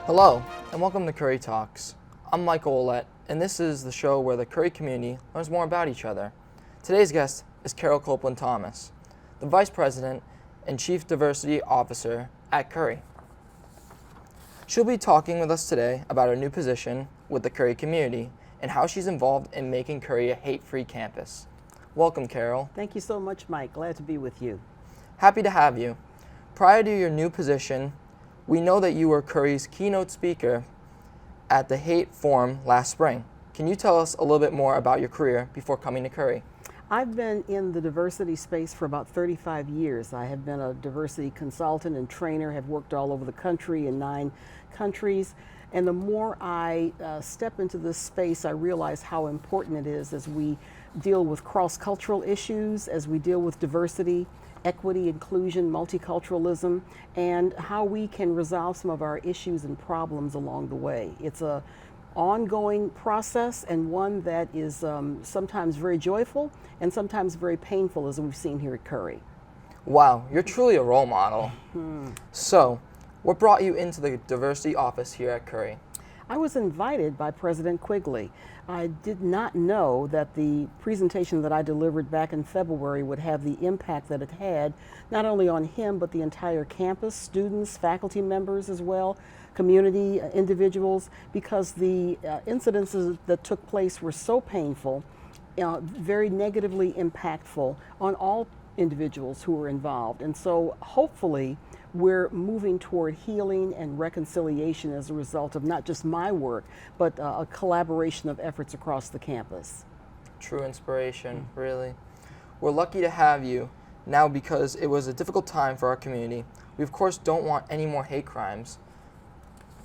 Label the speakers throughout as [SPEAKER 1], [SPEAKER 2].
[SPEAKER 1] Hello, and welcome to Curry Talks. I'm Michael Ouellette, and this is the show where the Curry community learns more about each other. Today's guest is Carole Copeland Thomas, the Vice President and Chief Diversity Officer at Curry. She'll be talking with us today about her new position with the Curry community and how she's involved in making Curry a hate-free campus. Welcome, Carole.
[SPEAKER 2] Thank you so much, Mike. Glad to be with you.
[SPEAKER 1] Happy to have you. Prior to your new position, we know that you were Curry's keynote speaker at the Hate Forum last spring. Can you tell us a little bit more about your career before coming to Curry?
[SPEAKER 2] I've been in the diversity space for about 35 years. I have been a diversity consultant and trainer, have worked all over the country in 9 countries. And the more I step into this space, I realize how important it is as we deal with cross-cultural issues, as we deal with diversity, equity, inclusion, multiculturalism, and how we can resolve some of our issues and problems along the way. It's an ongoing process and one that is sometimes very joyful and sometimes very painful, as we've seen here at Curry.
[SPEAKER 1] Wow, you're truly a role model. So, what brought you into the diversity office here at Curry?
[SPEAKER 2] I was invited by President Quigley. I did not know that the presentation that I delivered back in February would have the impact that it had, not only on him, but the entire campus, students, faculty members as well, community individuals, because the incidences that took place were so painful, very negatively impactful on all individuals who were involved. And so hopefully we're moving toward healing and reconciliation as a result of not just my work, but a collaboration of efforts across the campus.
[SPEAKER 1] True inspiration, really. We're lucky to have you now because it was a difficult time for our community. We of course don't want any more hate crimes,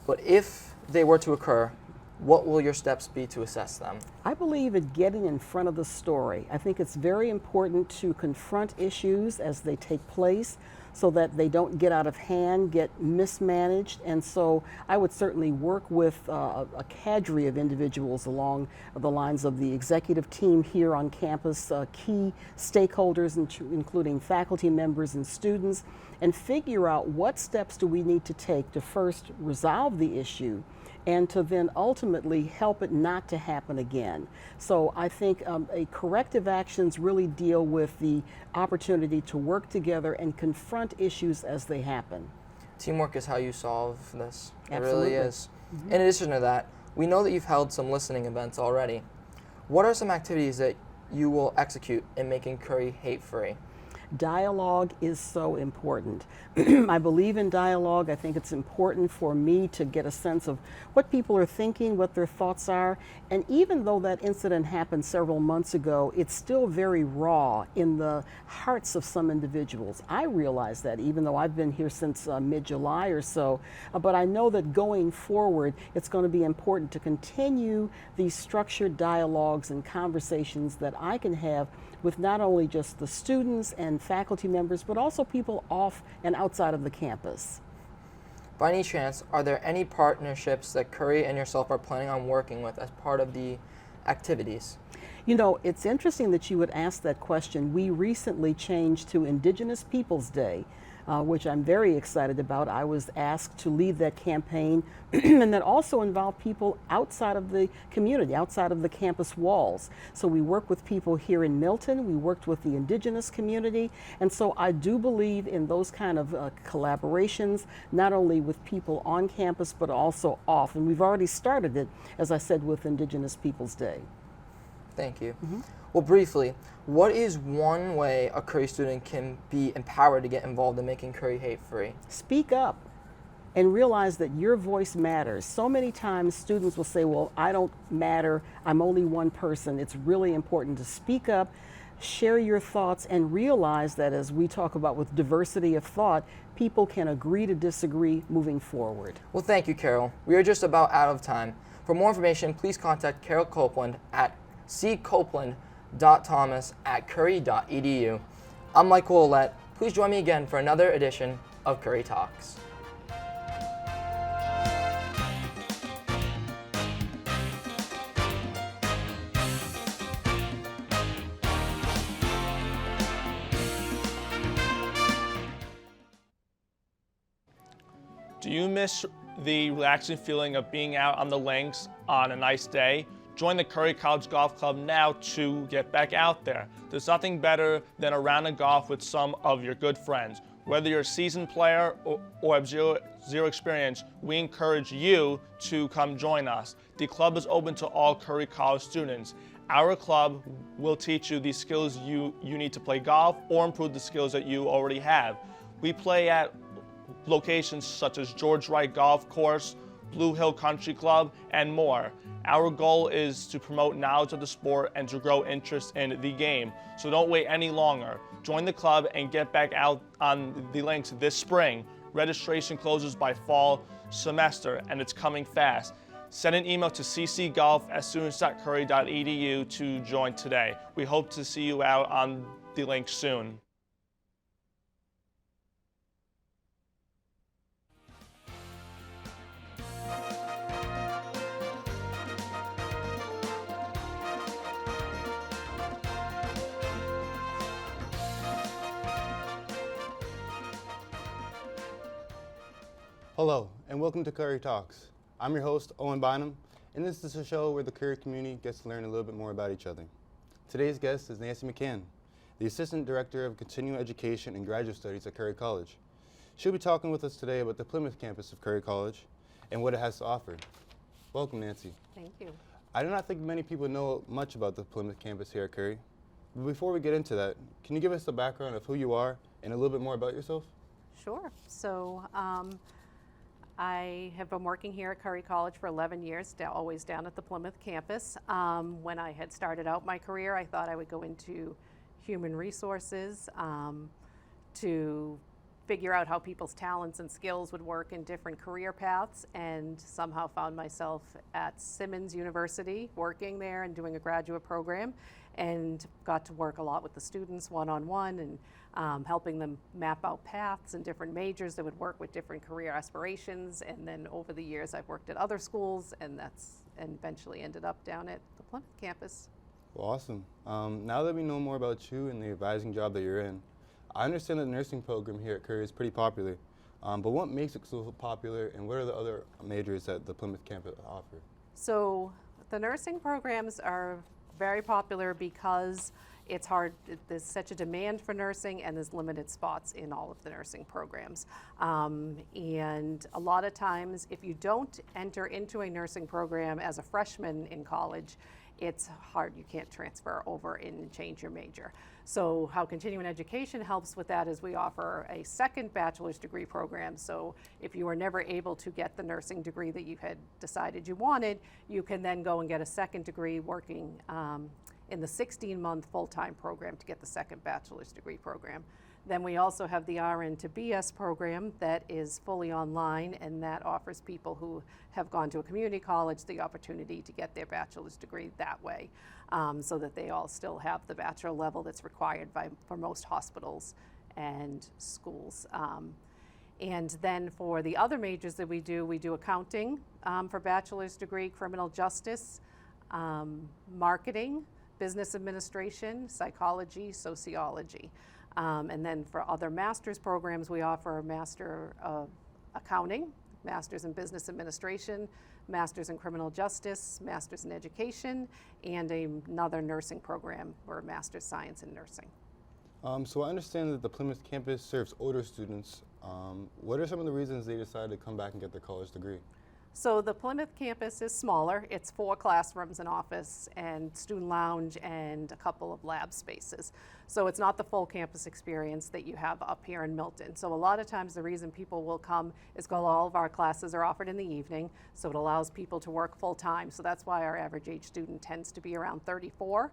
[SPEAKER 1] but if they were to occur, what will your steps be to assess them?
[SPEAKER 2] I believe in getting in front of the story. I think it's very important to confront issues as they take place so that they don't get out of hand, get mismanaged. And so I would certainly work with a cadre of individuals along the lines of the executive team here on campus, key stakeholders, including faculty members and students, and figure out what steps do we need to take to first resolve the issue and to then ultimately help it not to happen again. So I think corrective actions really deal with the opportunity to work together and confront issues as they happen.
[SPEAKER 1] Teamwork is how you solve this.
[SPEAKER 2] Absolutely.
[SPEAKER 1] It really is. In addition to that, we know that you've held some listening events already. What are some activities that you will execute in making Curry hate-free?
[SPEAKER 2] Dialogue is so important. I believe in dialogue. I think it's important for me to get a sense of what people are thinking, what their thoughts are. And even though that incident happened several months ago, it's still very raw in the hearts of some individuals. I realize that even though I've been here since mid-July or so, but I know that going forward, it's going to be important to continue these structured dialogues and conversations that I can have with not only just the students and faculty members, but also people off and outside of the campus.
[SPEAKER 1] By any chance, are there any partnerships that Curry and yourself are planning on working with as part of the activities?
[SPEAKER 2] You know, it's interesting that you would ask that question. We recently changed to Indigenous Peoples Day, which I'm very excited about. I was asked to lead that campaign, and that also involved people outside of the community, outside of the campus walls. So we work with people here in Milton, we worked with the indigenous community, and so I do believe in those kind of collaborations, not only with people on campus, but also off. And we've already started it, as I said, with Indigenous Peoples Day.
[SPEAKER 1] Thank you. Well, briefly, what is one way a Curry student can be empowered to get involved in making Curry hate-free?
[SPEAKER 2] Speak up and realize that your voice matters. So many times students will say, well, I don't matter, I'm only one person. It's really important to speak up, share your thoughts, and realize that as we talk about with diversity of thought, people can agree to disagree moving forward.
[SPEAKER 1] Well, thank you, Carole. We are just about out of time. For more information, please contact Carole Copeland at ccopeland.thomas@curry.edu. I'm Michael Ouellette. Please join me again for another edition of Curry Talks.
[SPEAKER 3] Do you miss the relaxing feeling of being out on the links on a nice day, join the Curry College Golf Club now to get back out there. There's nothing better than a round of golf with some of your good friends. Whether you're a seasoned player or have zero experience, we encourage you to come join us. The club is open to all Curry College students. Our club will teach you the skills you need to play golf or improve the skills that you already have. We play at locations such as George Wright Golf Course, Blue Hill Country Club, and more. Our goal is to promote knowledge of the sport and to grow interest in the game. So don't wait any longer. Join the club and get back out on the links this spring. Registration closes by fall semester and it's coming fast. Send an email to ccgolf@students.curry.edu to join today. We hope to see you out on the link soon.
[SPEAKER 4] Hello, and welcome to Curry Talks. I'm your host, Owen Bynum, and this is a show where the Curry community gets to learn a little bit more about each other. Today's guest is Nancy McCann, the Assistant Director of Continuing Education and Graduate Studies at Curry College. She'll be talking with us today about the Plymouth campus of Curry College and what it has to offer. Welcome, Nancy.
[SPEAKER 5] Thank you.
[SPEAKER 4] I do not think many people know much about the Plymouth campus here at Curry. But before we get into that, can you give us the background of who you are and a little bit more about yourself?
[SPEAKER 5] Sure. So I have been working here at Curry College for 11 years, always down at the Plymouth campus. When I had started out my career, I thought I would go into human resources to figure out how people's talents and skills would work in different career paths, and somehow found myself at Simmons University working there and doing a graduate program, and got to work a lot with the students one-on-one and helping them map out paths and different majors that would work with different career aspirations. And then over the years I've worked at other schools, and eventually ended up down at the Plymouth campus.
[SPEAKER 4] Well, awesome. Now that we know more about you and the advising job that you're in, I understand that the nursing program here at Curry is pretty popular, but what makes it so popular, and what are the other majors that the Plymouth campus offer?
[SPEAKER 5] So the nursing programs are very popular because it's hard, there's such a demand for nursing, and there's limited spots in all of the nursing programs. And a lot of times, if you don't enter into a nursing program as a freshman in college, it's hard, you can't transfer over and change your major. So how continuing education helps with that is we offer a second bachelor's degree program. So if you were never able to get the nursing degree that you had decided you wanted, you can then go and get a second degree working in the 16-month full-time program to get the second bachelor's degree program. Then we also have the RN to BS program that is fully online, and that offers people who have gone to a community college the opportunity to get their bachelor's degree that way, so that they all still have the bachelor level that's required for most hospitals and schools. And then for the other majors that we do accounting for bachelor's degree, criminal justice, marketing, business administration, psychology, sociology. And then for other master's programs, we offer a Master of Accounting, Master's in Business Administration, Master's in Criminal Justice, Master's in Education, and another nursing program or Master's Science in Nursing.
[SPEAKER 4] So I understand that the Plymouth campus serves older students. What are some of the reasons they decided to come back and get their college degree?
[SPEAKER 5] So the Plymouth campus is smaller. It's 4 classrooms, an office, and student lounge, and a couple of lab spaces. So it's not the full campus experience that you have up here in Milton. So a lot of times the reason people will come is because all of our classes are offered in the evening, so it allows people to work full time. So that's why our average age student tends to be around 34.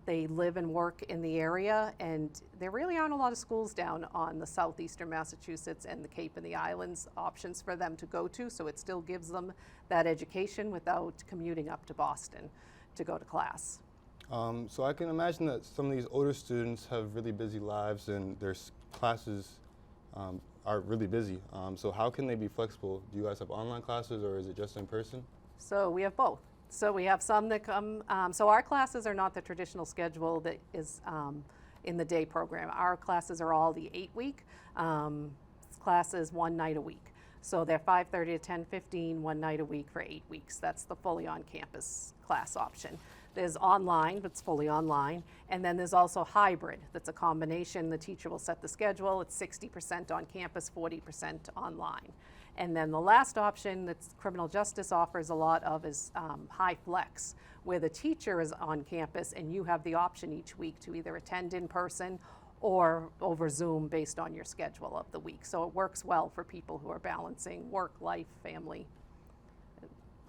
[SPEAKER 5] They live and work in the area, and there really aren't a lot of schools down on the southeastern Massachusetts and the Cape and the Islands options for them to go to, so it still gives them that education without commuting up to Boston to go to class.
[SPEAKER 4] So I can imagine that some of these older students have really busy lives and their classes are really busy. So how can they be flexible? Do you guys have online classes, or is it just in person?
[SPEAKER 5] So we have both. So we have some that come, so our classes are not the traditional schedule that is in the day program. Our classes are all the 8-week classes, 1 night a week. So they're 5:30 to 10:15 one night a week for 8 weeks. That's the fully on-campus class option. There's online, that's fully online, and then there's also hybrid. That's a combination. The teacher will set the schedule. It's 60% on campus, 40% online. And then the last option that criminal justice offers a lot of is high flex, where the teacher is on campus and you have the option each week to either attend in person or over Zoom based on your schedule of the week. So it works well for people who are balancing work, life, family.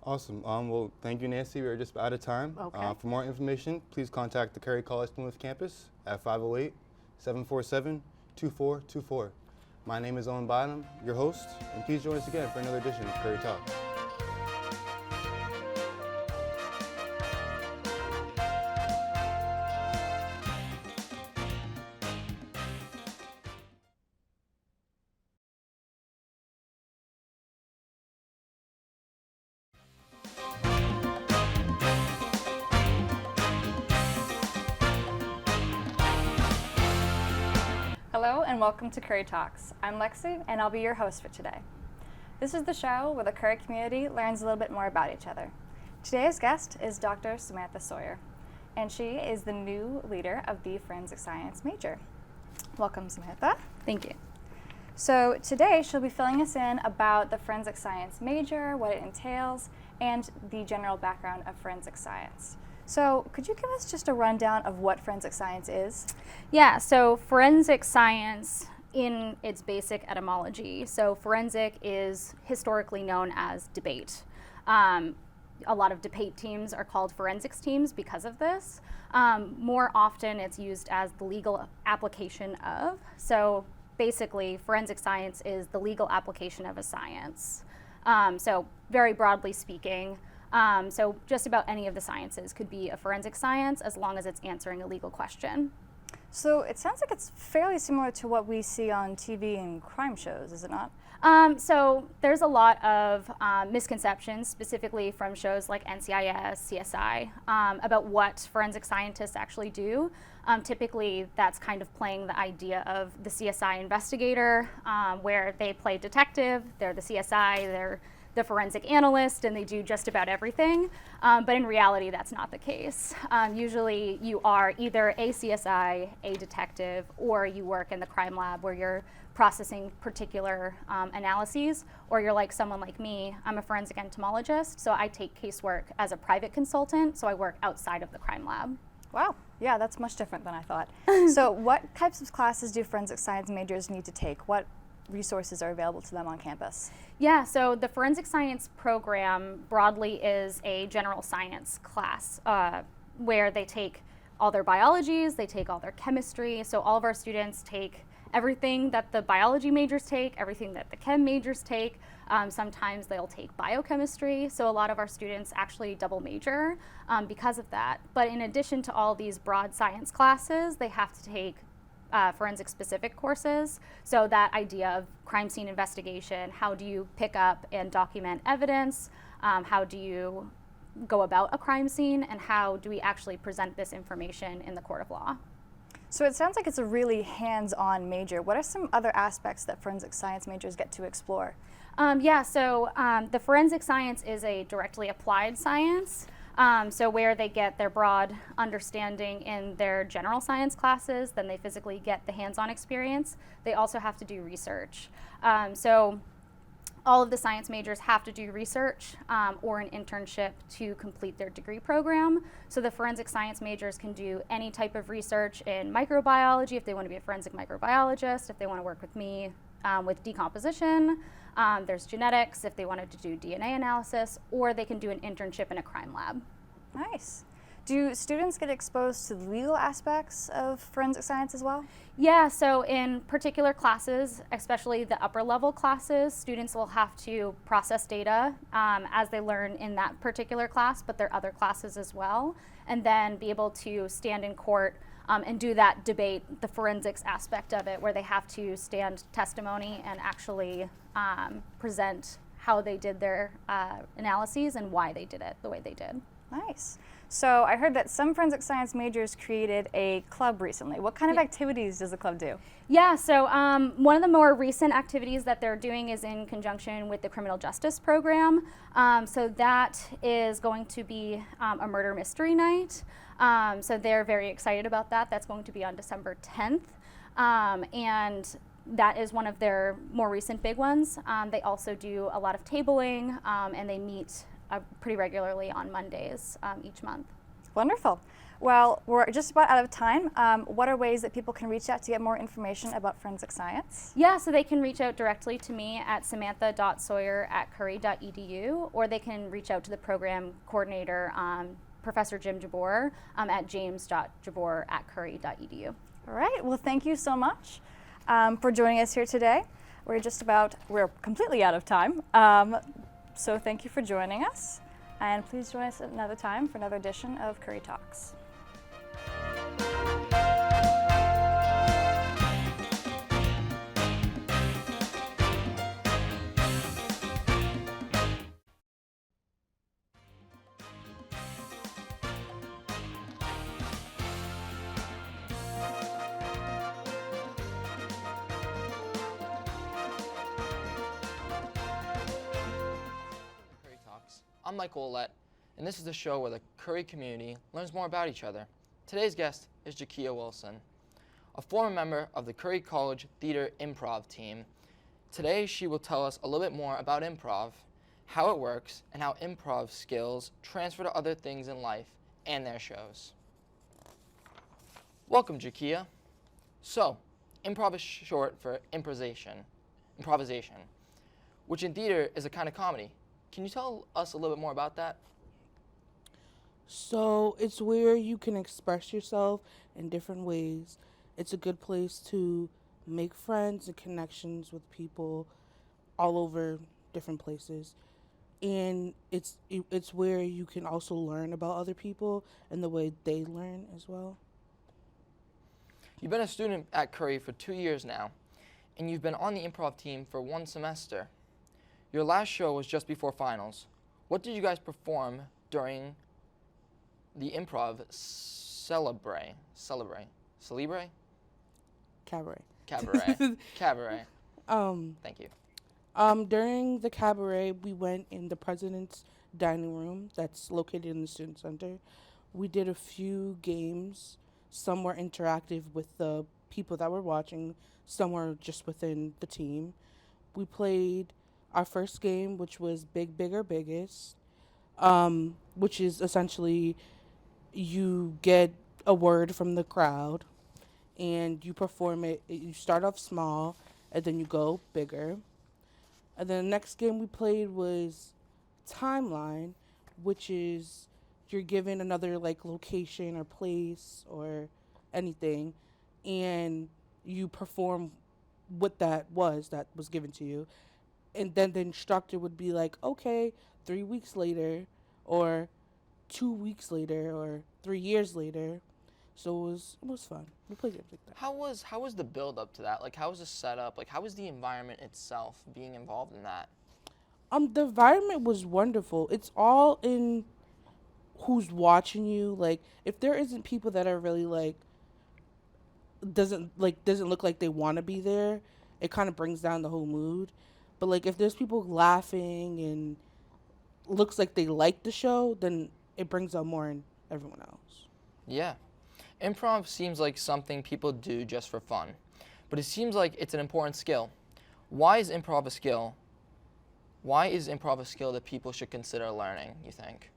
[SPEAKER 4] Awesome. Well, thank you, Nancy. We're just out of time.
[SPEAKER 5] Okay.
[SPEAKER 4] For more information, please contact the Carey College Plymouth campus at 508-747-2424. My name is Owen Bynum, your host, and please join us again for another edition of Carey Talks.
[SPEAKER 6] Hello and welcome to Curry Talks. I'm Lexi and I'll be your host for today. This is the show where the Curry community learns a little bit more about each other. Today's guest is Dr. Samantha Sawyer, and she is the new leader of the Forensic Science major. Welcome, Samantha. Thank you. So today she'll be filling us in about the Forensic Science major, what it entails, and the general background of forensic science. So could you give us just a rundown of what forensic science is?
[SPEAKER 7] Yeah, so forensic science in its basic etymology. So forensic is historically known as debate. A lot of debate teams are called forensics teams because of this. More often it's used as the legal application of. So basically forensic science is the legal application of a science. So very broadly speaking, so just about any of the sciences could be a forensic science as long as it's answering a legal question.
[SPEAKER 6] So it sounds like it's fairly similar to what we see on TV and crime shows, is it not?
[SPEAKER 7] So there's a lot of misconceptions, specifically from shows like NCIS, CSI, about what forensic scientists actually do. Typically, that's kind of playing the idea of the CSI investigator, where they play detective, they're the CSI, they're the forensic analyst, and they do just about everything. But in reality, that's not the case. Usually you are either a CSI, a detective, or you work in the crime lab where you're processing particular analyses, or you're like someone like me. I'm a forensic entomologist, so I take casework as a private consultant, so I work outside of the crime lab.
[SPEAKER 6] Wow, yeah, that's much different than I thought. So what types of classes do forensic science majors need to take? What resources are available to them on campus?
[SPEAKER 7] Yeah, so the forensic science program broadly is a general science class where they take all their biologies, they take all their chemistry. So all of our students take everything that the biology majors take, everything that the chem majors take. Sometimes they'll take biochemistry. So a lot of our students actually double major because of that. But in addition to all these broad science classes, they have to take forensic specific courses. So that idea of crime scene investigation, how do you pick up and document evidence, how do you go about a crime scene, and how do we actually present this information in the court of law.
[SPEAKER 6] So it sounds like it's a really hands-on major. What are some other aspects that forensic science majors get to explore?
[SPEAKER 7] The forensic science is a directly applied science. So where they get their broad understanding in their general science classes, then they physically get the hands-on experience. They also have to do research. So all of the science majors have to do research or an internship to complete their degree program. So the forensic science majors can do any type of research in microbiology if they want to be a forensic microbiologist, if they want to work with me with decomposition. There's genetics if they wanted to do DNA analysis, or they can do an internship in a crime lab.
[SPEAKER 6] Nice. Do students get exposed to the legal aspects of forensic science as well?
[SPEAKER 7] Yeah, so in particular classes, especially the upper level classes, students will have to process data as they learn in that particular class, but there are other classes as well, and then be able to stand in court and do that debate, the forensics aspect of it, where they have to stand testimony and actually present how they did their analyses and why they did it the way they did.
[SPEAKER 6] Nice. So I heard that some forensic science majors created a club recently. What kind of activities does the club do?
[SPEAKER 7] Yeah, so one of the more recent activities that they're doing is in conjunction with the criminal justice program. So that is going to be a murder mystery night. So they're very excited about that. That's going to be on December 10th. And that is one of their more recent big ones. They also do a lot of tabling, and they meet pretty regularly on Mondays each month.
[SPEAKER 6] Wonderful. Well, we're just about out of time. What are ways that people can reach out to get more information about forensic science?
[SPEAKER 7] Yeah, so they can reach out directly to me at samantha.sawyer@curry.edu, or they can reach out to the program coordinator, Professor Jim Jabor, at james.jabor@curry.edu.
[SPEAKER 6] All right. Well, thank you so much for joining us here today. We're completely out of time. So thank you for joining us. And please join us at another time for another edition of Curry Talks.
[SPEAKER 1] Curry Talks. I'm Mike Olette, and this is the show where the Curry community learns more about each other. Today's guest is Jakia Wilson, a former member of the Curry College Theater Improv team. Today she will tell us a little bit more about improv, how it works, and how improv skills transfer to other things in life and their shows. Welcome, Jakia. So, improv is short for improvisation, which in theater is a kind of comedy. Can you tell us a little bit more about that?
[SPEAKER 8] So it's where you can express yourself in different ways. It's a good place to make friends and connections with people all over different places. And it's where you can also learn about other people and the way they learn as well.
[SPEAKER 1] You've been a student at Curry for 2 years now, and you've been on the improv team for 1 semester. Your last show was just before finals. What did you guys perform during the improv Celebrate?
[SPEAKER 8] Cabaret.
[SPEAKER 1] Cabaret. Thank you.
[SPEAKER 8] During the cabaret, we went in the president's dining room that's located in the student center. We did a few games. Some were interactive with the people that were watching. Some were just within the team. We played our first game, which was Big, Bigger, Biggest, which is essentially you get a word from the crowd and you perform it. You start off small and then you go bigger. And then the next game we played was Timeline, which is you're given another like location or place or anything, and you perform what that was given to you. And then the instructor would be like, okay, 3 weeks later, or 2 weeks later, or 3 years later. So it was fun. We played games like that.
[SPEAKER 1] How was the build up to that? Like, how was the setup? Like, how was the environment itself being involved in that?
[SPEAKER 8] The environment was wonderful. It's all in who's watching you. Like, if there isn't people that are really like doesn't look like they want to be there, it kind of brings down the whole mood. But like if there's people laughing and looks like they like the show, then it brings out more in everyone else.
[SPEAKER 1] Yeah. Improv seems like something people do just for fun, but it seems like it's an important skill. Why is improv a skill? Why is improv a skill that people should consider learning, you think?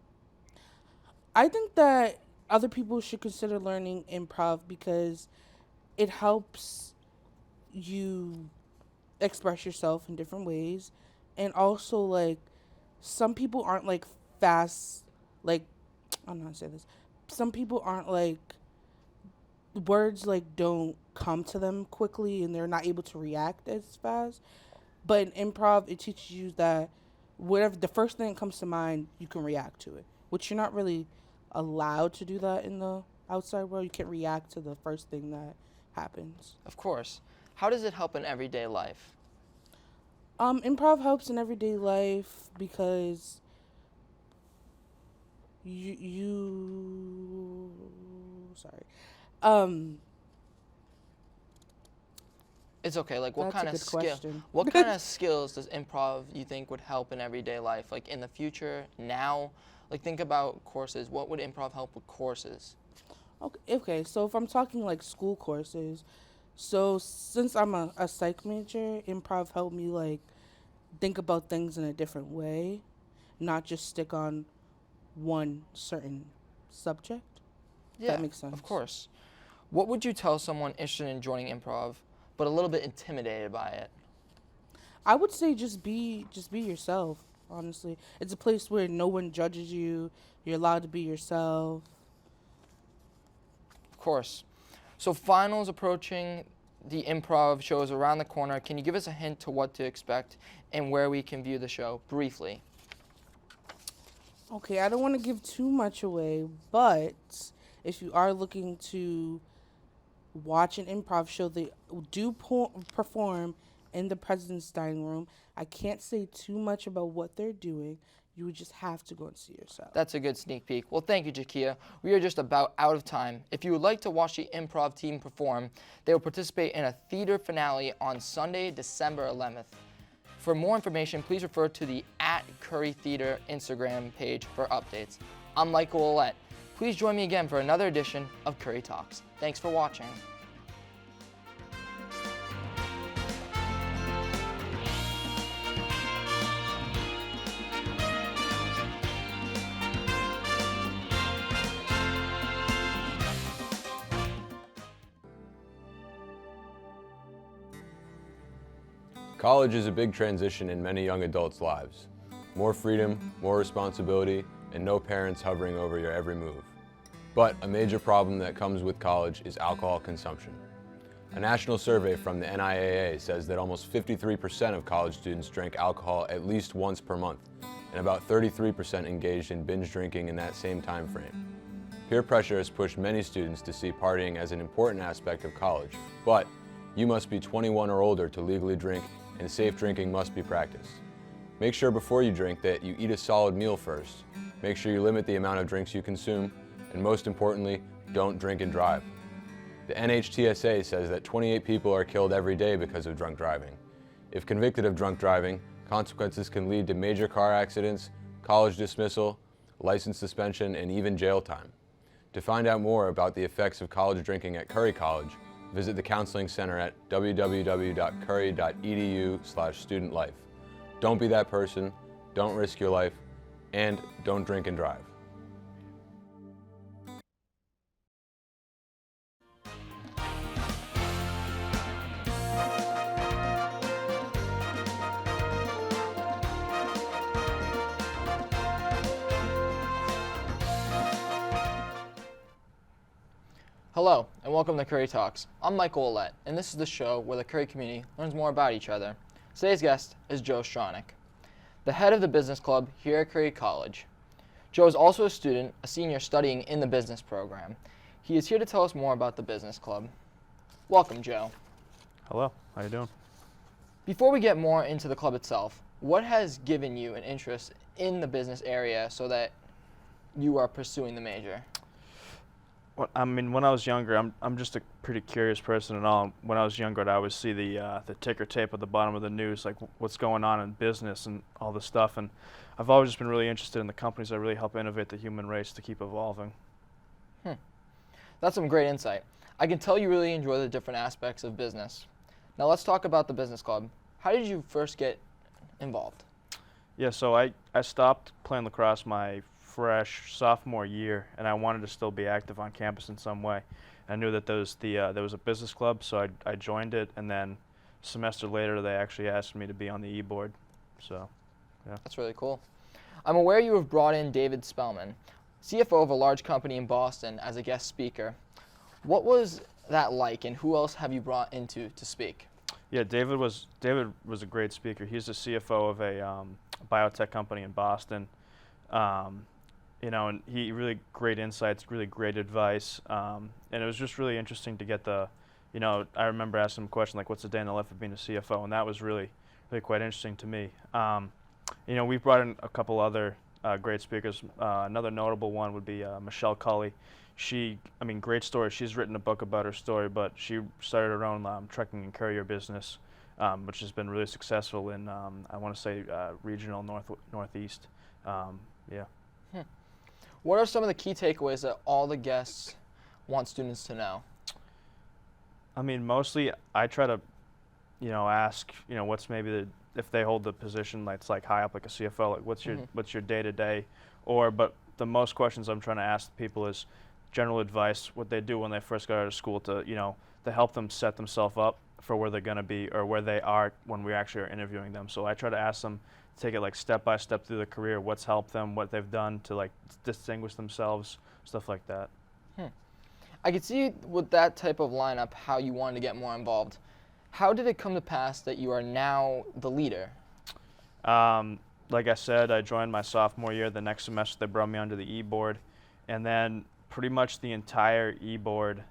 [SPEAKER 8] I think that other people should consider learning improv because it helps you express yourself in different ways. And also, like, some people aren't, like, fast, like, I don't know how to say this. Some people aren't, like, words, like, don't come to them quickly and they're not able to react as fast. But in improv, it teaches you that whatever the first thing that comes to mind, you can react to it, which you're not really allowed to do that in the outside world. You can't react to the first thing that happens.
[SPEAKER 1] Of course. How does it help in everyday life?
[SPEAKER 8] Improv helps in everyday life because sorry.
[SPEAKER 1] It's okay. Like, what
[SPEAKER 8] That's a
[SPEAKER 1] kind of
[SPEAKER 8] good question.
[SPEAKER 1] What kind of skills does improv you think would help in everyday life? Like in the future, now? Like think about courses. What would improv help with courses?
[SPEAKER 8] Okay, so if I'm talking like school courses, so since I'm a psych major, improv helped me like think about things in a different way, not just stick on one certain subject.
[SPEAKER 1] Yeah,
[SPEAKER 8] That makes sense.
[SPEAKER 1] of course. What would you tell someone interested in joining improv, but a little bit intimidated by it?
[SPEAKER 8] I would say just be yourself, honestly. It's a place where no one judges you. You're allowed to be yourself.
[SPEAKER 1] Of course. So finals approaching, the improv show is around the corner. Can you give us a hint to what to expect and where we can view the show briefly?
[SPEAKER 8] Okay, I don't want to give too much away, but if you are looking to watch an improv show, they do perform in the President's Dining Room. I can't say too much about what they're doing. You would just have to go and see yourself.
[SPEAKER 1] That's a good sneak peek. Well, thank you, Jakia. We are just about out of time. If you would like to watch the improv team perform, they will participate in a theater finale on Sunday, December 11th. For more information, please refer to the @Curry Theater Instagram page for updates. I'm Michael Ouellette. Please join me again for another edition of Curry Talks. Thanks for watching.
[SPEAKER 9] College is a big transition in many young adults' lives. More freedom, more responsibility, and no parents hovering over your every move. But a major problem that comes with college is alcohol consumption. A national survey from the NIAA says that almost 53% of college students drink alcohol at least once per month, and about 33% engaged in binge drinking in that same time frame. Peer pressure has pushed many students to see partying as an important aspect of college, but you must be 21 or older to legally drink, and safe drinking must be practiced. Make sure before you drink that you eat a solid meal first. Make sure you limit the amount of drinks you consume, and most importantly, don't drink and drive. The NHTSA says that 28 people are killed every day because of drunk driving. If convicted of drunk driving, consequences can lead to major car accidents, college dismissal, license suspension, and even jail time. To find out more about the effects of college drinking at Curry College, visit the Counseling Center at www.curry.edu/studentlife. Don't be that person, don't risk your life, and don't drink and drive.
[SPEAKER 1] Hello, and welcome to Curry Talks. I'm Michael Ouellette, and this is the show where the Curry community learns more about each other. Today's guest is Joe Stronach, the head of the business club here at Curry College. Joe is also a student, a senior studying in the business program. He is here to tell us more about the business club. Welcome, Joe.
[SPEAKER 10] Hello, how you doing?
[SPEAKER 1] Before we get more into the club itself, what has given you an interest in the business area so that you are pursuing the major?
[SPEAKER 10] Well, I mean, when I was younger, I'm just a pretty curious person and all. When I was younger, I'd always see the ticker tape at the bottom of the news, like what's going on in business and all this stuff. And I've always just been really interested in the companies that really help innovate the human race to keep evolving.
[SPEAKER 1] That's some great insight. I can tell you really enjoy the different aspects of business. Now let's talk about the business club. How did you first get involved?
[SPEAKER 10] Yeah, so I stopped playing lacrosse my fresh sophomore year, and I wanted to still be active on campus in some way. I knew that there was a business club, so I joined it, and then a semester later they actually asked me to be on the e-board. So, yeah.
[SPEAKER 1] That's really cool. I'm aware you have brought in David Spellman, CFO of a large company in Boston, as a guest speaker. What was that like, and who else have you brought in to speak?
[SPEAKER 10] Yeah, David was a great speaker. He's the CFO of a biotech company in Boston. You know, and he really great insights, really great advice, and it was just really interesting to get I remember asking him a question like, "What's the day in the life of being a CFO?" And that was really quite interesting to me. You know, we brought in a couple other great speakers. Another notable one would be Michelle Cully. Great story. She's written a book about her story, but she started her own trucking and courier business, which has been really successful in, I want to say, regional northeast. Yeah.
[SPEAKER 1] What are some of the key takeaways that all the guests want students to know?
[SPEAKER 10] I mean, mostly I try to, ask, what's maybe if they hold the position that's like high up, like a CFO, like what's your day to day, but the most questions I'm trying to ask people is general advice, what they do when they first got out of school to help them set themselves up for where they're going to be or where they are when we actually are interviewing them. So I try to ask them, take it like step by step through their career, what's helped them, what they've done to like distinguish themselves, stuff like that.
[SPEAKER 1] I could see with that type of lineup how you wanted to get more involved. How did it come to pass that you are now the leader?
[SPEAKER 10] Like I said, I joined my sophomore year. The next semester they brought me onto the E-board, and then pretty much the entire E-board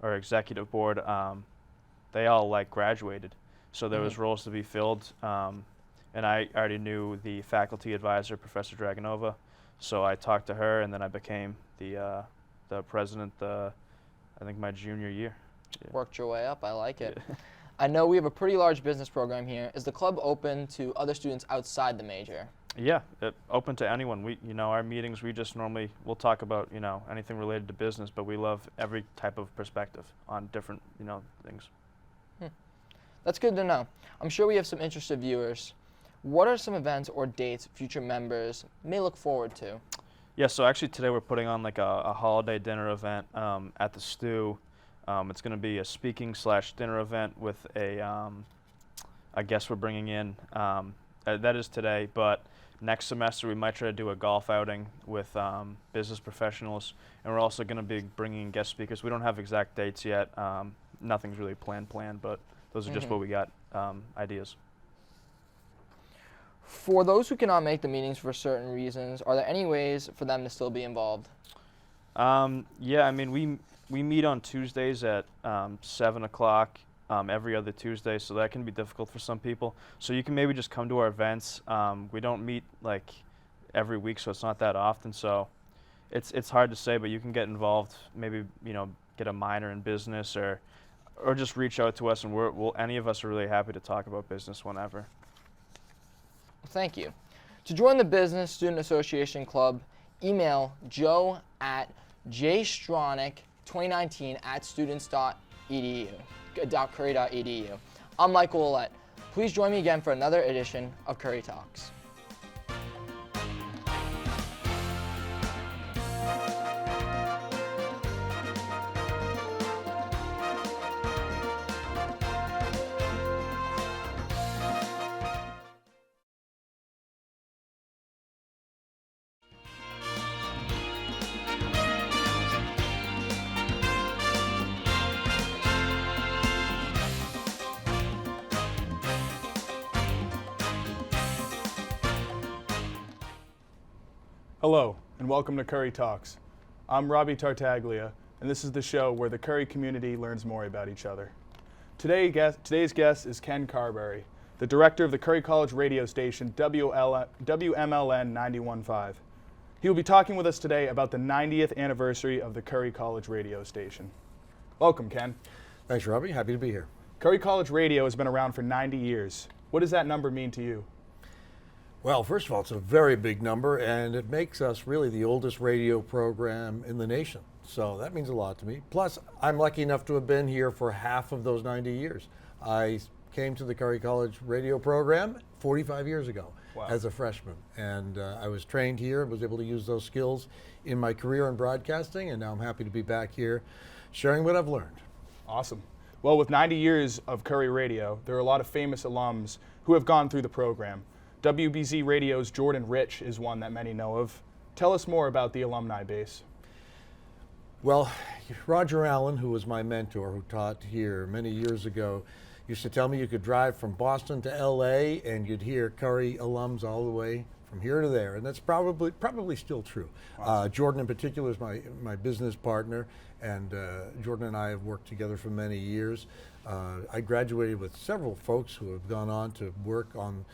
[SPEAKER 10] or executive board, they all like graduated. So there was roles to be filled, and I already knew the faculty advisor, Professor Dragonova. So I talked to her, and then I became the president, I think my junior year. Yeah.
[SPEAKER 1] Worked your way up, I like it. I know we have a pretty large business program here. Is the club open to other students outside the major?
[SPEAKER 10] Yeah, open to anyone. We, our meetings, we'll talk about, anything related to business, but we love every type of perspective on different, things.
[SPEAKER 1] That's good to know. I'm sure we have some interested viewers. What are some events or dates future members may look forward to?
[SPEAKER 10] Yeah, so actually today we're putting on like a holiday dinner event at the Stew. It's going to be a speaking/dinner event with a guest we're bringing in. That is today, but next semester we might try to do a golf outing with business professionals, and we're also going to be bringing in guest speakers. We don't have exact dates yet. Nothing's really planned, but those are just what we got, ideas.
[SPEAKER 1] For those who cannot make the meetings for certain reasons, are there any ways for them to still be involved?
[SPEAKER 10] Yeah, I mean, we meet on Tuesdays at 7 o'clock every other Tuesday, so that can be difficult for some people. So you can maybe just come to our events. We don't meet like every week, so it's not that often. So it's hard to say, but you can get involved. Maybe get a minor in business, or just reach out to us, and any of us are really happy to talk about business whenever.
[SPEAKER 1] Thank you. To join the Business Student Association Club, email joe@jstronach2019@students.curry.edu. I'm Michael Ouellette. Please join me again for another edition of Curry Talks.
[SPEAKER 11] Hello, and welcome to Curry Talks. I'm Robbie Tartaglia, and this is the show where the Curry community learns more about each other. Today's guest is Ken Carberry, the director of the Curry College radio station WMLN 91.5. He will be talking with us today about the 90th anniversary of the Curry College radio station. Welcome, Ken.
[SPEAKER 12] Thanks, Robbie. Happy to be here.
[SPEAKER 11] Curry College radio has been around for 90 years. What does that number mean to you?
[SPEAKER 12] Well, first of all, it's a very big number, and it makes us really the oldest radio program in the nation. So that means a lot to me. Plus, I'm lucky enough to have been here for half of those 90 years. I came to the Curry College radio program 45 years ago as a freshman, and I was trained here, was able to use those skills in my career in broadcasting, and now I'm happy to be back here sharing what I've learned.
[SPEAKER 11] Awesome. Well, with 90 years of Curry radio, there are a lot of famous alums who have gone through the program. WBZ Radio's Jordan Rich is one that many know of. Tell us more about the alumni base.
[SPEAKER 12] Well, Roger Allen, who was my mentor, who taught here many years ago, used to tell me you could drive from Boston to LA and you'd hear Curry alums all the way from here to there, and that's probably still true. Awesome. Jordan in particular is my business partner, and Jordan and I have worked together for many years. I graduated with several folks who have gone on to work on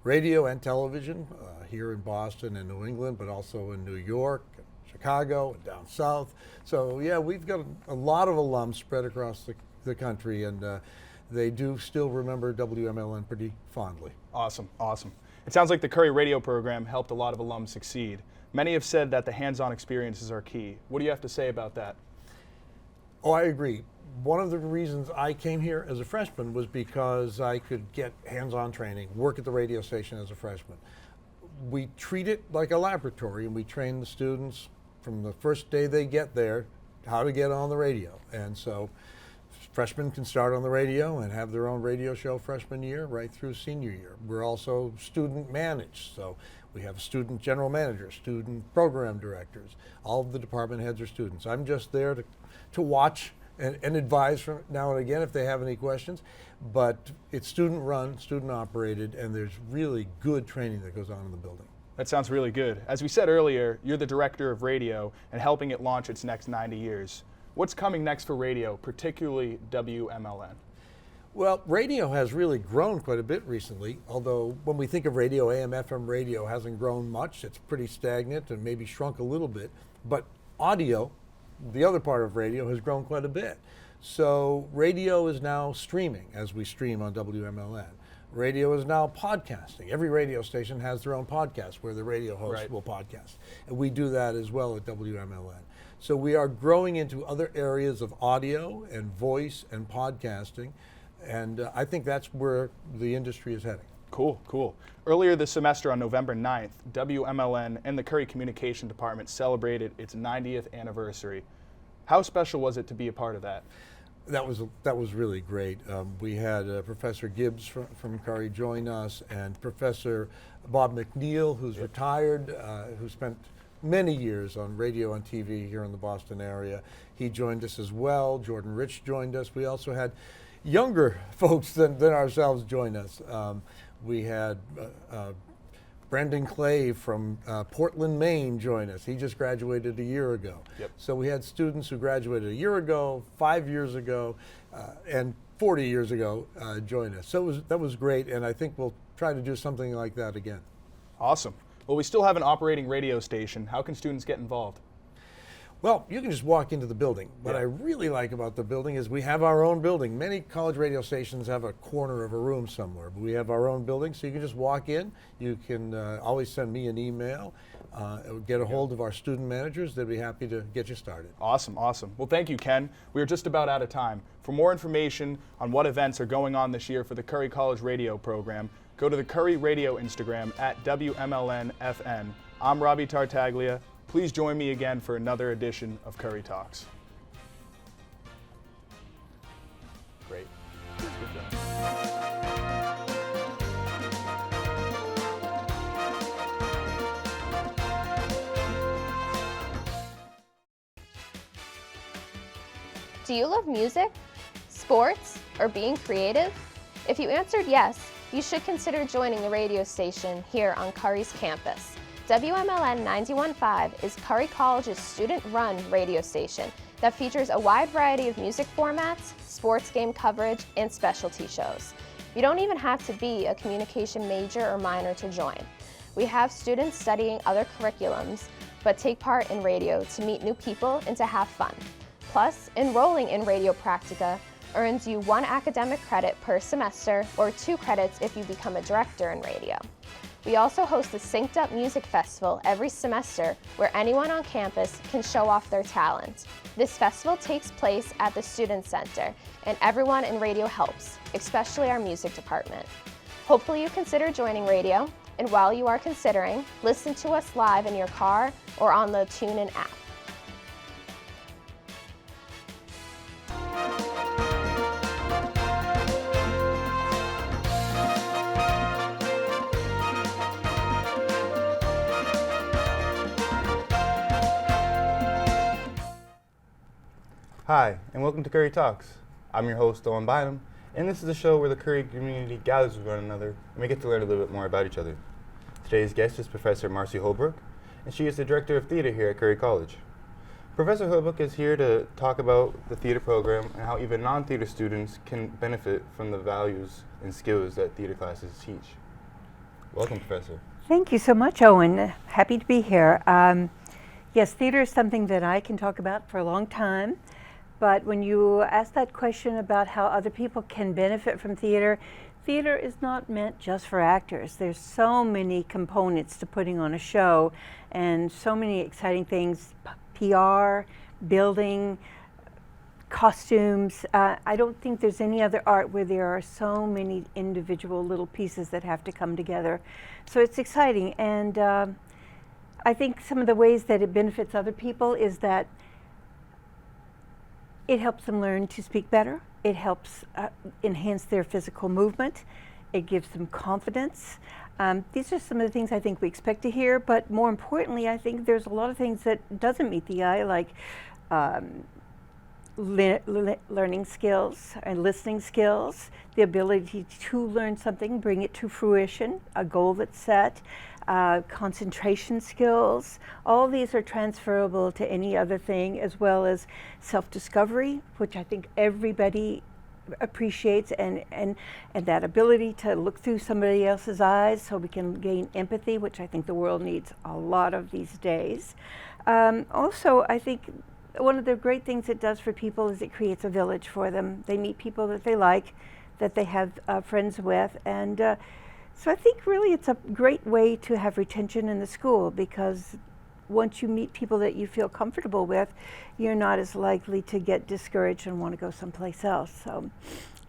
[SPEAKER 12] radio and television here in Boston and New England, but also in New York, Chicago, and down south. So yeah, we've got a lot of alums spread across the country, and they do still remember WMLN pretty fondly.
[SPEAKER 11] Awesome, awesome. It sounds like the Curry radio program helped a lot of alums succeed. Many have said that the hands-on experiences are key. What do you have to say about that?
[SPEAKER 12] Oh, I agree. One of the reasons I came here as a freshman was because I could get hands-on training, work at the radio station as a freshman. We treat it like a laboratory, and we train the students from the first day they get there how to get on the radio. And so freshmen can start on the radio and have their own radio show freshman year right through senior year. We're also student managed, so we have student general managers, student program directors. All of the department heads are students. I'm just there to watch and advise from now and again if they have any questions, but it's student run, student operated, and there's really good training that goes on in the building.
[SPEAKER 11] That sounds really good. As we said earlier, you're the director of radio and helping it launch its next 90 years. What's coming next for radio, particularly WMLN?
[SPEAKER 12] Well, radio has really grown quite a bit recently, although when we think of radio, AM, FM radio hasn't grown much. It's pretty stagnant and maybe shrunk a little bit. But audio, the other part of radio, has grown quite a bit. So radio is now streaming as we stream on WMLN. Radio is now podcasting. Every radio station has their own podcast where the radio host will podcast. And we do that as well at WMLN. So we are growing into other areas of audio and voice and podcasting. And I think that's where the industry is heading.
[SPEAKER 11] Cool, cool. Earlier this semester on November 9th, WMLN and the Curry Communication Department celebrated its 90th anniversary. How special was it to be a part of that?
[SPEAKER 12] That was really great. We had Professor Gibbs from Curry join us, and Professor Bob McNeil, who's retired, who spent many years on radio and TV here in the Boston area. He joined us as well. Jordan Rich joined us. We also had younger folks than ourselves join us. We had Brendan Clay from Portland, Maine join us. He just graduated a year ago.
[SPEAKER 11] Yep.
[SPEAKER 12] So we had students who graduated a year ago, 5 years ago, and 40 years ago join us. So that was great, and I think we'll try to do something like that again.
[SPEAKER 11] Awesome. Well, we still have an operating radio station. How can students get involved?
[SPEAKER 12] Well, you can just walk into the building. What I really like about the building is we have our own building. Many college radio stations have a corner of a room somewhere, but we have our own building, so you can just walk in. You can always send me an email, get a hold of our student managers. They'd be happy to get you started.
[SPEAKER 11] Awesome, awesome. Well, thank you, Ken. We are just about out of time. For more information on what events are going on this year for the Curry College radio program, go to the Curry Radio Instagram at WMLNFN. I'm Robbie Tartaglia. Please join me again for another edition of Curry Talks. Great. Good job.
[SPEAKER 13] Do you love music, sports, or being creative? If you answered yes, you should consider joining the radio station here on Curry's campus. WMLN 91.5 is Curry College's student-run radio station that features a wide variety of music formats, sports game coverage, and specialty shows. You don't even have to be a communication major or minor to join. We have students studying other curriculums, but take part in radio to meet new people and to have fun. Plus, enrolling in Radio Practica earns you 1 academic credit per semester or 2 credits if you become a director in radio. We also host the Synced Up Music Festival every semester where anyone on campus can show off their talent. This festival takes place at the Student Center, and everyone in radio helps, especially our music department. Hopefully you consider joining radio, and while you are considering, listen to us live in your car or on the TuneIn app.
[SPEAKER 4] Hi, and welcome to Curry Talks. I'm your host, Owen Bynum, and this is a show where the Curry community gathers with one another and we get to learn a little bit more about each other. Today's guest is Professor Marcy Holbrook, and she is the Director of Theater here at Curry College. Professor Holbrook is here to talk about the theater program and how even non-theater students can benefit from the values and skills that theater classes teach. Welcome, Professor.
[SPEAKER 14] Thank you so much, Owen. Happy to be here. Yes, theater is something that I can talk about for a long time, but when you ask that question about how other people can benefit from theater, theater is not meant just for actors. There's so many components to putting on a show and so many exciting things, PR, building, costumes. I don't think there's any other art where there are so many individual little pieces that have to come together. So it's exciting, and I think some of the ways that it benefits other people is that it helps them learn to speak better. It helps enhance their physical movement. It gives them confidence. These are some of the things I think we expect to hear, but more importantly, I think there's a lot of things that doesn't meet the eye, like learning skills and listening skills, the ability to learn something, bring it to fruition, a goal that's set, concentration skills. All these are transferable to any other thing, as well as self-discovery, which I think everybody appreciates, and that ability to look through somebody else's eyes so we can gain empathy, which I think the world needs a lot of these days. Also, I think one of the great things it does for people is it creates a village for them. They meet people that they like, that they have friends with, and so I think really it's a great way to have retention in the school, because once you meet people that you feel comfortable with, you're not as likely to get discouraged and want to go someplace else. So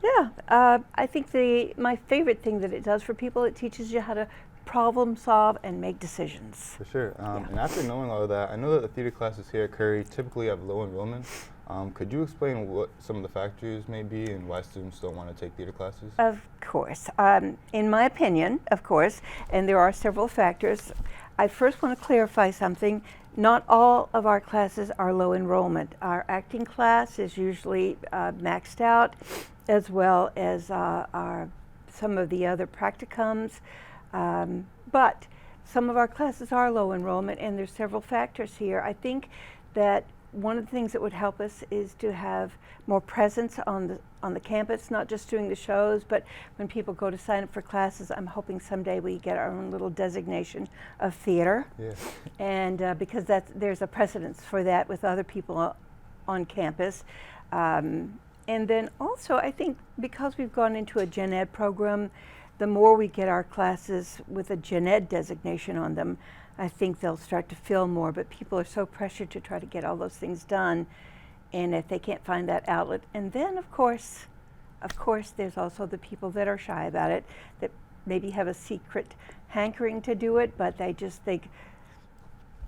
[SPEAKER 14] yeah, I think my favorite thing that it does for people, it teaches you how to problem solve and make decisions.
[SPEAKER 4] For sure. And after knowing all of that, I know that the theater classes here at Curry typically have low enrollment. Could you explain what some of the factors may be and why students don't want to take theater classes?
[SPEAKER 14] Of course. In my opinion, of course, and there are several factors, I first want to clarify something. Not all of our classes are low enrollment. Our acting class is usually maxed out, as well as some of the other practicums. But some of our classes are low enrollment, and there's several factors here. I think that one of the things that would help us is to have more presence on the campus, not just doing the shows, but when people go to sign up for classes, I'm hoping someday we get our own little designation of theater. Yeah. And because there's a precedence for that with other people on campus. And then also, I think because we've gone into a gen ed program, the more we get our classes with a gen ed designation on them, I think they'll start to fill more, but people are so pressured to try to get all those things done, and if they can't find that outlet. And then of course, there's also the people that are shy about it, that maybe have a secret hankering to do it, but they just think,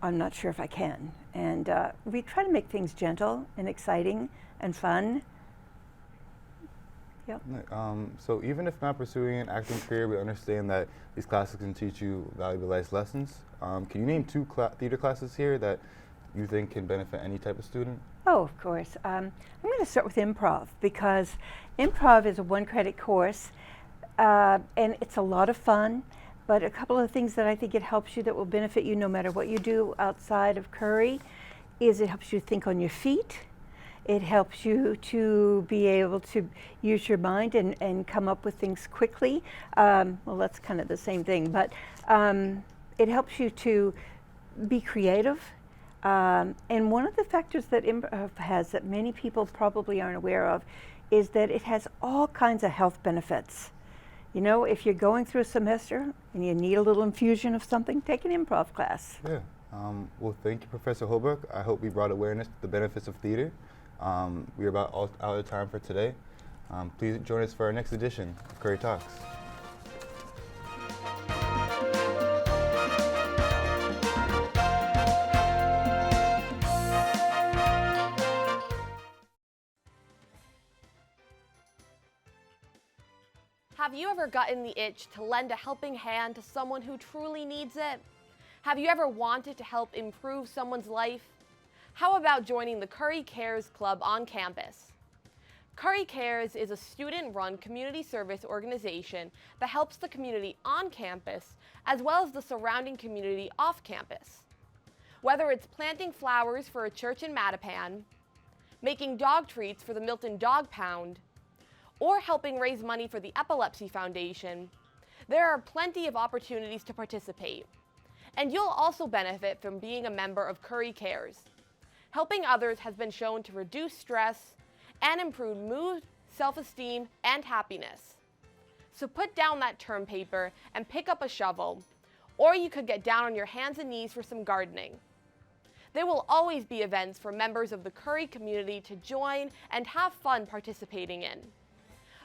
[SPEAKER 14] I'm not sure if I can. And we try to make things gentle and exciting and fun. Yep.
[SPEAKER 4] So even if not pursuing an acting career, we understand that these classes can teach you valuable life lessons. Can you name two theater classes here that you think can benefit any type of student?
[SPEAKER 14] Oh, of course. I'm going to start with Improv, because Improv is a one-credit course, and it's a lot of fun. But a couple of things that I think it helps you that will benefit you no matter what you do outside of Curry is it helps you think on your feet. It helps you to be able to use your mind and come up with things quickly. Well, that's kind of the same thing, but it helps you to be creative. And one of the factors that Improv has that many people probably aren't aware of is that it has all kinds of health benefits. You know, if you're going through a semester and you need a little infusion of something, take an Improv class.
[SPEAKER 4] Yeah. Well, thank you, Professor Holbrook. I hope we brought awareness to the benefits of theater. We're about out of time for today. Please join us for our next edition of Curry Talks.
[SPEAKER 15] Have you ever gotten the itch to lend a helping hand to someone who truly needs it? Have you ever wanted to help improve someone's life? How about joining the Curry Cares Club on campus? Curry Cares is a student-run community service organization that helps the community on campus as well as the surrounding community off campus. Whether it's planting flowers for a church in Mattapan, making dog treats for the Milton Dog Pound, or helping raise money for the Epilepsy Foundation, There are plenty of opportunities to participate. And you'll also benefit from being a member of Curry Cares. Helping others has been shown to reduce stress and improve mood, self-esteem, and happiness. So put down that term paper and pick up a shovel, or you could get down on your hands and knees for some gardening. There will always be events for members of the Curry community to join and have fun participating in.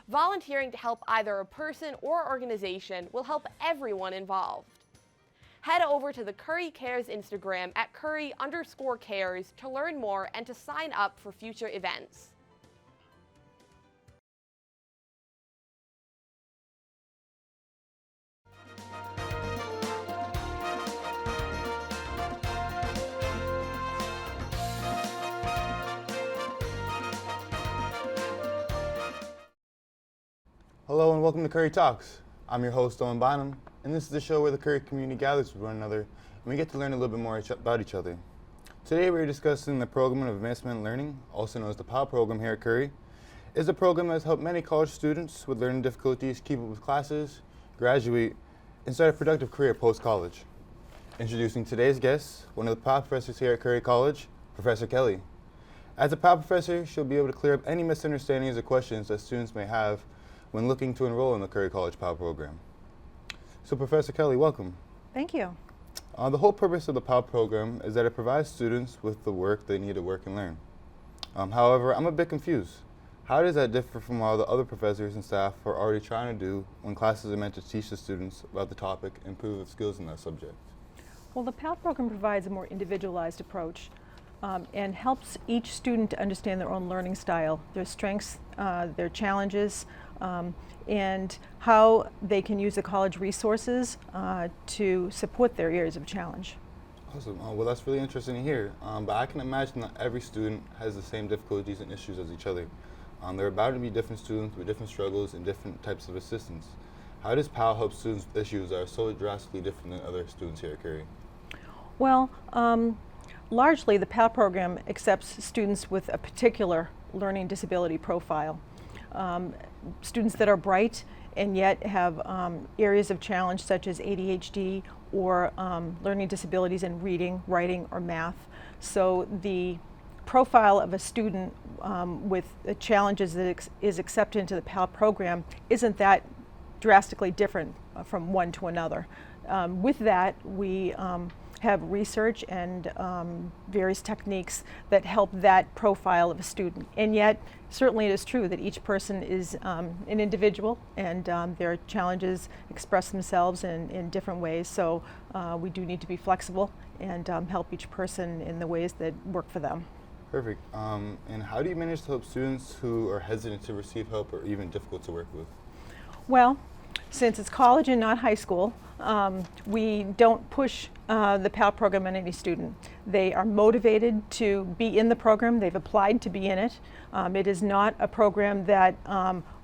[SPEAKER 15] Volunteering to help either a person or organization will help everyone involved. Head over to the Curry Cares Instagram at Curry_Cares to learn more and to sign up for future events.
[SPEAKER 4] Hello and welcome to Curry Talks. I'm your host, Owen Bynum, and this is the show where the Curry community gathers with one another and we get to learn a little bit more about each other. Today we're discussing the Program of Advancement in Learning, also known as the PAL program here at Curry. It's a program that has helped many college students with learning difficulties keep up with classes, graduate, and start a productive career post-college. Introducing today's guest, one of the PAL professors here at Curry College, Professor Kelly. As a PAL professor, she'll be able to clear up any misunderstandings or questions that students may have when looking to enroll in the Curry College PAL program. So Professor Kelly, welcome.
[SPEAKER 16] Thank you.
[SPEAKER 4] The whole purpose of the PAL program is that it provides students with the work they need to work and learn. However, I'm a bit confused. How does that differ from what the other professors and staff are already trying to do when classes are meant to teach the students about the topic and improve their skills in that subject?
[SPEAKER 16] Well, the PAL program provides a more individualized approach and helps each student to understand their own learning style, their strengths, their challenges, and how they can use the college resources to support their areas of challenge.
[SPEAKER 4] Awesome. Well, that's really interesting to hear. But I can imagine that every student has the same difficulties and issues as each other. There are bound to be different students with different struggles and different types of assistance. How does PAL help students with issues that are so drastically different than other students here at Curry?
[SPEAKER 16] Well, largely the PAL program accepts students with a particular learning disability profile. Students that are bright and yet have areas of challenge such as ADHD or learning disabilities in reading, writing, or math. So the profile of a student with the challenges that is accepted into the PAL program isn't that drastically different from one to another. With that, we have research and various techniques that help that profile of a student. And yet, certainly it is true that each person is an individual and their challenges express themselves in different ways. So we do need to be flexible and help each person in the ways that work for them.
[SPEAKER 4] Perfect. And how do you manage to help students who are hesitant to receive help or even difficult to work with?
[SPEAKER 16] Well, since it's college and not high school, we don't push the PAL program on any student. They are motivated to be in the program. They've applied to be in it. It is not a program that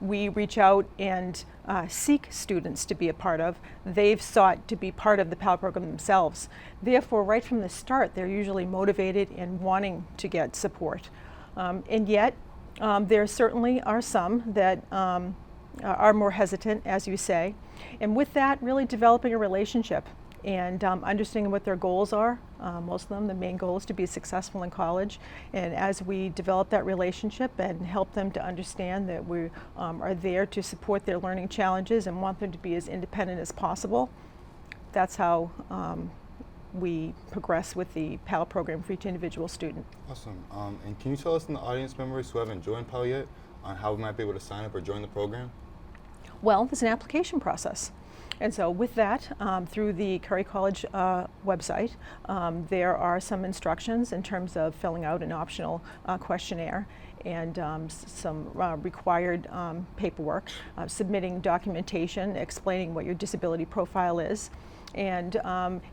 [SPEAKER 16] we reach out and seek students to be a part of. They've sought to be part of the PAL program themselves. Therefore, right from the start, they're usually motivated and wanting to get support. And yet, there certainly are some that are more hesitant, as you say. And with that, really developing a relationship and understanding what their goals are. Most of them, the main goal is to be successful in college. And as we develop that relationship and help them to understand that we are there to support their learning challenges and want them to be as independent as possible, that's how we progress with the PAL program for each individual student.
[SPEAKER 4] Awesome. And can you tell us in the audience members who haven't joined PAL yet on how we might be able to sign up or join the program?
[SPEAKER 16] Well, there's an application process. And so with that, through the Curry College website, there are some instructions in terms of filling out an optional questionnaire and some required paperwork, submitting documentation explaining what your disability profile is. And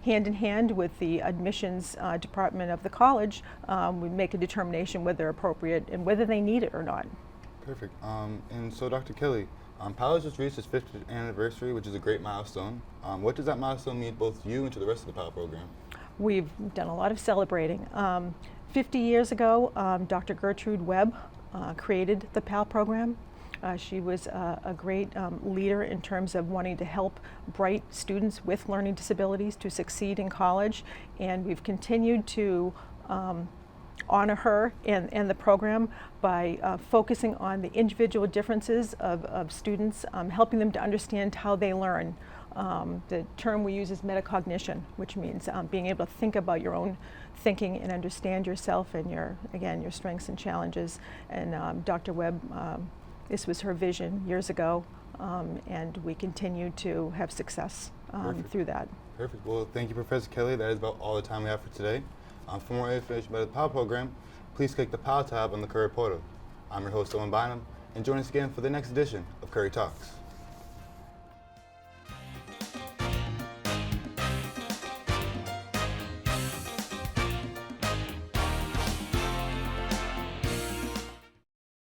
[SPEAKER 16] hand in hand with the admissions department of the college, we make a determination whether they're appropriate and whether they need it or not.
[SPEAKER 4] Perfect. And so Dr. Kelly, PAL has just reached its 50th anniversary, which is a great milestone. What does that milestone mean both to you and to the rest of the PAL program?
[SPEAKER 16] We've done a lot of celebrating. 50 years ago, Dr. Gertrude Webb created the PAL program. She was a great leader in terms of wanting to help bright students with learning disabilities to succeed in college, and we've continued to honor her and the program by focusing on the individual differences of students, helping them to understand how they learn. The term we use is metacognition, which means being able to think about your own thinking and understand yourself and your strengths and challenges. And Dr. Webb, this was her vision years ago, and we continue to have success through that.
[SPEAKER 4] Perfect. Well, thank you, Professor Kelly. That is about all the time we have for today. For more information about the PAL program, please click the PAL tab on the Curry portal. I'm your host, Owen Bynum, and join us again for the next edition of Curry Talks.